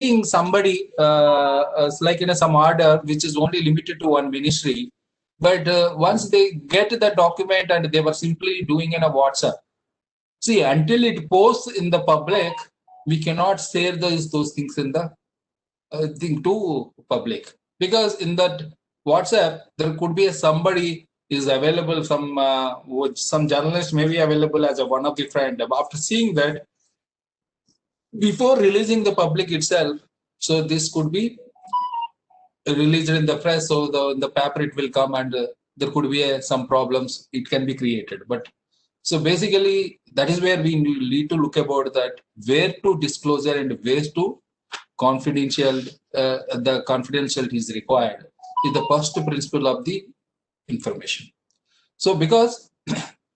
seeing somebody like in some order which is only limited to one ministry, but once they get the document and they were simply doing in a WhatsApp. See, until it posts in the public, we cannot share those things in the thing to public, because in that WhatsApp there could be somebody is available, some journalist may be available as a one of the friend. After seeing that, before releasing the public itself, so this could be released in the press, so the paper it will come, and there could be some problems it can be created. But so basically that is where we need to look about that, where to disclosure and where to confidential, the confidentiality is required is the first principle of the information. So because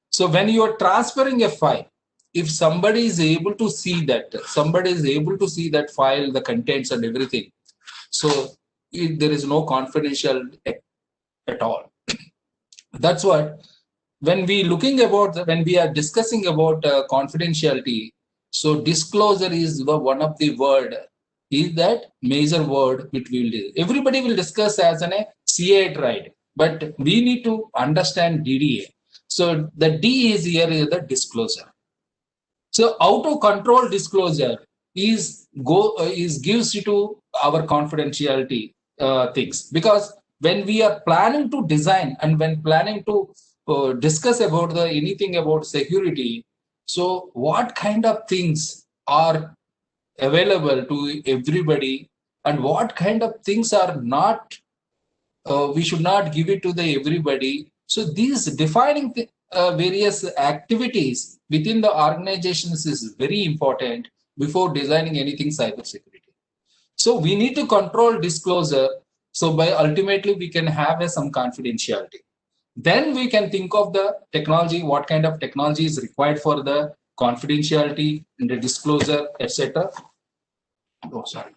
so when you are transferring a file, if somebody is able to see that, file, the contents and everything, so there is no confidential at all. That's what when we are discussing about confidentiality, so disclosure is one of the word, is that major word which everybody will discuss as a CA tried, but we need to understand DDA. So the D is here is the disclosure. So how to control disclosure is gives you to our confidentiality things, because when we are planning to design and when planning to discuss about anything about security, so what kind of things are available to everybody and what kind of things are not, we should not give it to the everybody. So these defining various activities within the organizations is very important before designing anything cybersecurity. So we need to control disclosure. So by ultimately we can have some confidentiality. Then we can think of the technology, what kind of technology is required for the confidentiality and the disclosure, etc. Oh, sorry.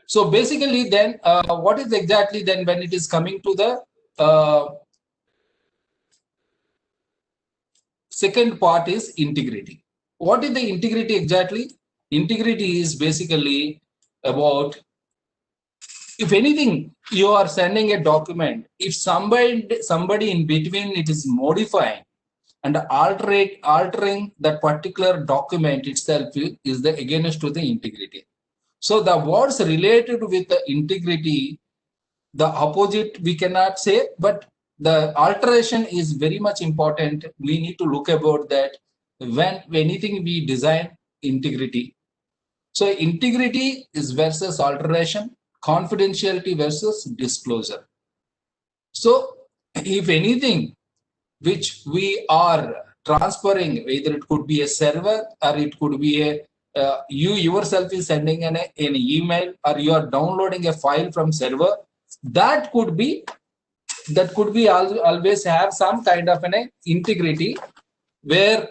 So basically then what is exactly then when it is coming to the second part is integrity. What is the integrity exactly? Integrity is basically about, if anything you are sending a document, if somebody in between it is modifying and altering that particular document itself is the against to the integrity. So the words related with the integrity, the opposite we cannot say, but the alteration is very much important. We need to look about that when anything we design integrity. So integrity is versus alteration, confidentiality versus disclosure. So if anything which we are transferring, either it could be a server or it could be a you yourself is sending an email, or you are downloading a file from server, that could be always have some kind of an integrity, where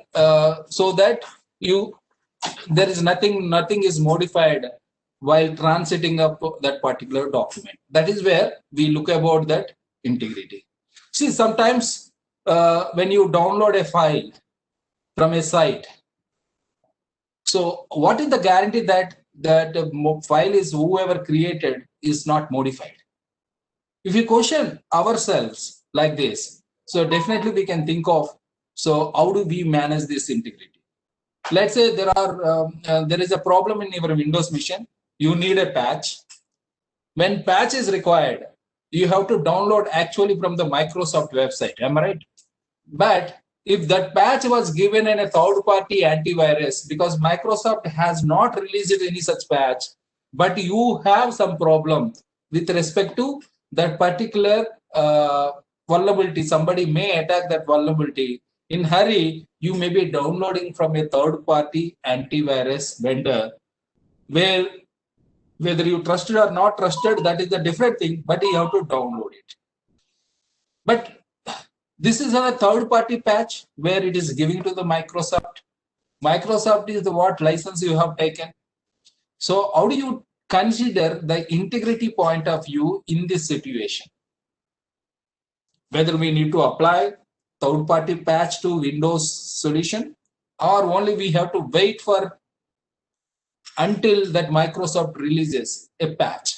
so that there is nothing is modified while transiting up that particular document. That is where we look about that integrity. See, sometimes when you download a file from a site, so what is the guarantee that the file is whoever created is not modified? If we question ourselves like this, so definitely we can think of, so how do we manage this integrity? Let's say there is a problem in your Windows machine, you need a patch. When patch is required, you have to download actually from the Microsoft website, am I right? But if that patch was given in a third-party antivirus, because Microsoft has not released any such patch, but you have some problem with respect to that particular vulnerability, somebody may attack that vulnerability. In hurry, you may be downloading from a third-party antivirus vendor, where whether you trusted or not trusted, that is a different thing, but you have to download it. But this is a third-party patch where it is giving to the Microsoft. Microsoft is the what license you have taken. So how do you consider the integrity point of view in this situation? whether we need to apply third-party patch to Windows solution, or only we have to wait for until that Microsoft releases a patch.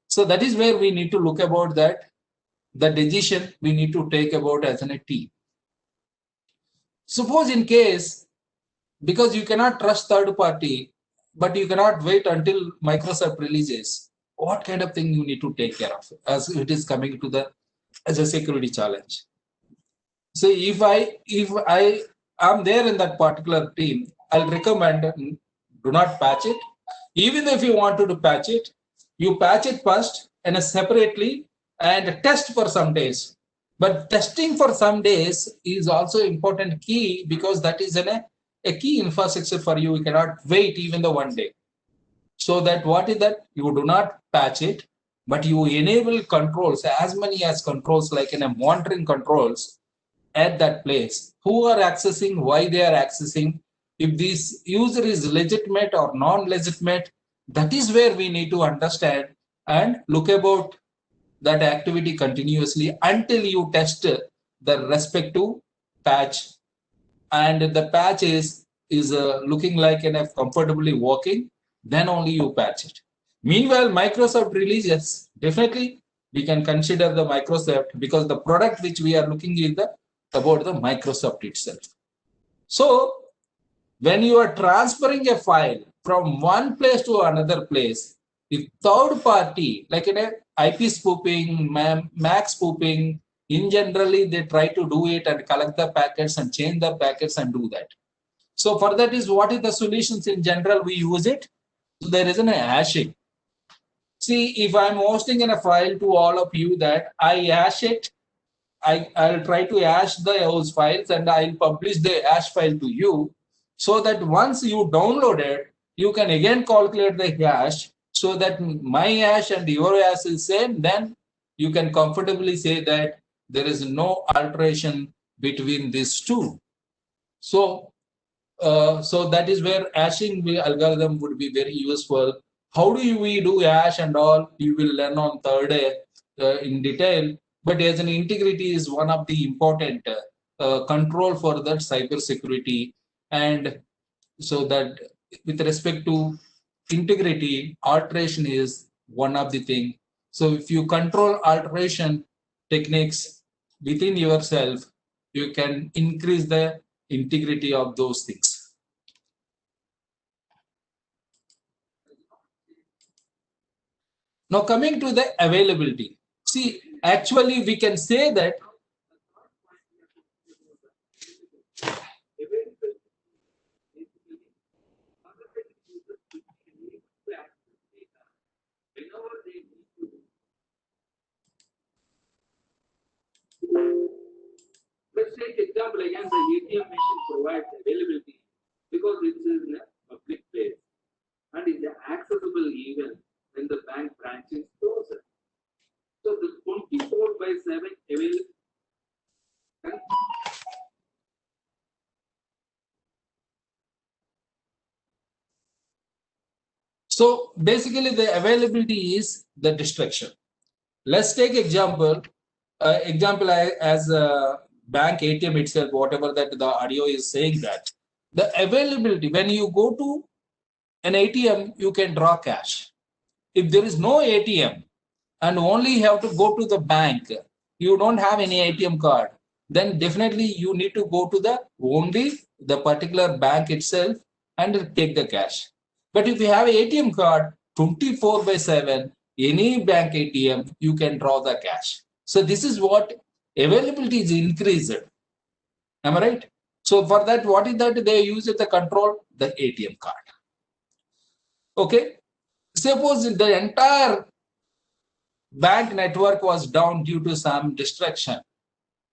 So that is where we need to look about that, the decision we need to take about as a team. Suppose in case, because you cannot trust third party, but you cannot wait until Microsoft releases, what kind of thing you need to take care of as it is coming to the as a security challenge. So if I am there in that particular team, I'll recommend do not patch it. Even if you want to patch it, you patch it first and separately and test for some days. But testing for some days is also important key, because that is a key infrastructure for you. You cannot wait even the one day. So that what is that? You do not patch it, but you enable controls, as many as controls, like in a monitoring controls at that place. Who are accessing, why they are accessing, if this user is legitimate or non-legitimate, that is where we need to understand and look about that activity continuously until you test the respective patch, and the patch is looking like enough comfortably working, then only you patch it. Meanwhile, Microsoft releases, definitely we can consider the Microsoft, because the product which we are looking is about the Microsoft itself. So when you are transferring a file from one place to another place, if third party, like in a IP spoofing, MAC spoofing, in generally they try to do it and collect the packets and change the packets and do that. So for that is what is the solutions in general we use it. So there is an hashing. See, if I'm hosting in a file to all of you that I hash it, I'll try to hash those files and I'll publish the hash file to you, so that once you download it, you can again calculate the hash, so that my hash and your hash is same, then you can comfortably say that there is no alteration between these two. So, so that is where hashing algorithm would be very useful. How do we do hash and all? You will learn on third day in detail. But as an integrity is one of the important control for that cyber security, and so that with respect to integrity, alteration is one of the thing. So if you control alteration techniques within yourself, you can increase the integrity of those things. Now coming to the availability. See, actually we can say that let's take example again, the ATM machine provides availability because it is in a public place and is accessible even when the bank branch is closed. So the 24/7 availability. So basically the availability is the distraction. Let's take example as a bank ATM itself, whatever that the audio is saying, that the availability, when you go to an ATM, you can draw cash. If there is no ATM and only have to go to the bank, you don't have any ATM card, then definitely you need to go to only the particular bank itself and take the cash. But if you have an ATM card 24/7, any bank ATM, you can draw the cash. So this is what availability is increased. Am I right? So for that, what is that they use the control? The ATM card. Okay. Suppose the entire bank network was down due to some distraction.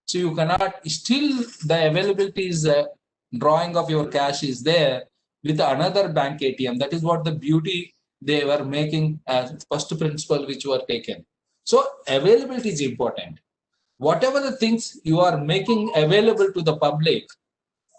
So you cannot, still the availability is drawing of your cash is there with another bank ATM. That is what the beauty they were making as first principle which were taken. So availability is important. Whatever the things you are making available to the public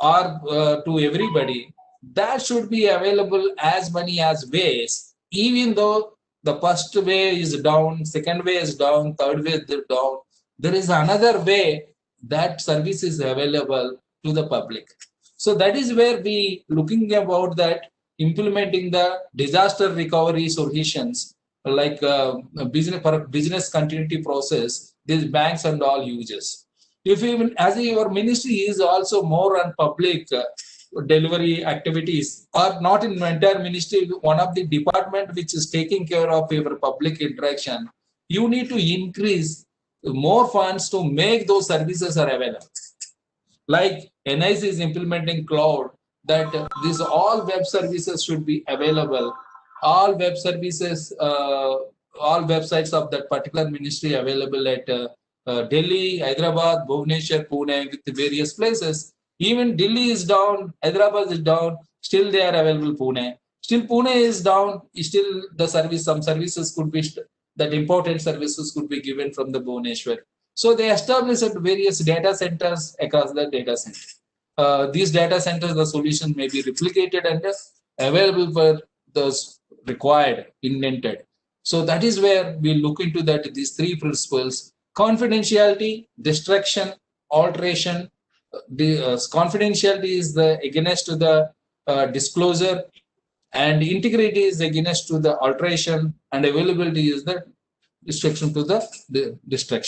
or to everybody, that should be available as many as ways, even though the first way is down, second way is down, third way is down. there is another way that service is available to the public. So that is where we looking about that implementing the disaster recovery solutions like business for business continuity process, these banks and all uses. If even as your ministry is also more on public delivery activities, or not in entire ministry, one of the department which is taking care of your public interaction, you need to increase more funds to make those services are available. Like NIC is implementing cloud, that these all web services should be available. All web services, all websites of that particular ministry available at Delhi, Hyderabad, Bhubaneswar, Pune, with various places. Even Delhi is down, Hyderabad is down, still they are available Pune. Still Pune is down, still the service, some services could be, that important services could be given from the Bhubaneswar. So they established various data centers across the data center. These data centers, the solution may be replicated and available for those required, indented. So that is where we look into that, these three principles: confidentiality, destruction, alteration. The confidentiality is the against to the disclosure, and integrity is against to the alteration, and availability is the restriction to the destruction.